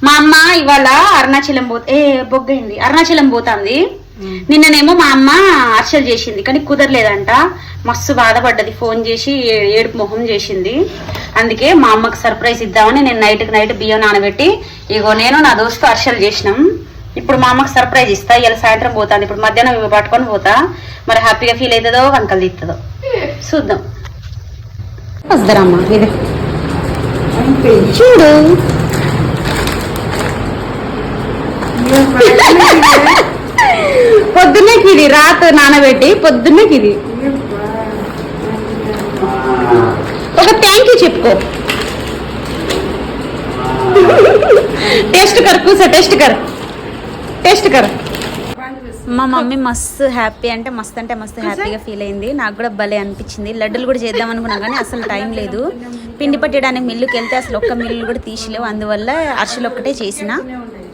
మా అమ్మ ఇవాళ అరుణాచలం బొగ్గైంది అరుణాచలం పోతుంది. నిన్ననేమో మా అమ్మ అర్చలు చేసింది కానీ కుదరలేదంట. మస్తు బాధపడ్డది, ఫోన్ చేసి ఏడుపు మొహం చేసింది. అందుకే మా అమ్మకి సర్ప్రైజ్ ఇద్దామని నేను నైట్ బియ్యం నానబెట్టి ఇగో నేను నా దోస్తు అర్చలు చేసినాం. ఇప్పుడు మా అమ్మకి సర్ప్రైజ్ ఇస్తా. ఇలా సాయంత్రం పోతాను, ఇప్పుడు మధ్యాహ్నం ఇవి పట్టుకొని పోతా. మరి హ్యాపీగా ఫీల్ అవుతుందో కనకలు తీస్తుందో చూద్దాం. వస్తారమ్మా ఇది చూడు. పొద్దున్నేకి ఇది రాత్రి నానబెట్టి పొద్దున్నేకి ఇది ఒక థ్యాంక్ యూ చెప్పుకో. టేస్ట్ కర్ కూసా, టేస్ట్ కర్. మా మమ్మీ మస్తు హ్యాపీ అంటే మస్తు హ్యాపీగా ఫీల్ అయింది. నాకు కూడా భలే అనిపించింది. లడ్డూలు కూడా చేద్దాం అనుకున్నా కానీ అసలు టైం లేదు. పిండి పట్టడానికి మిల్లుకి వెళ్తే అసలు ఒక్క మిల్లు కూడా తీసిలేవు. అందువల్ల అరిసెలు ఒక్కటే చేసిన.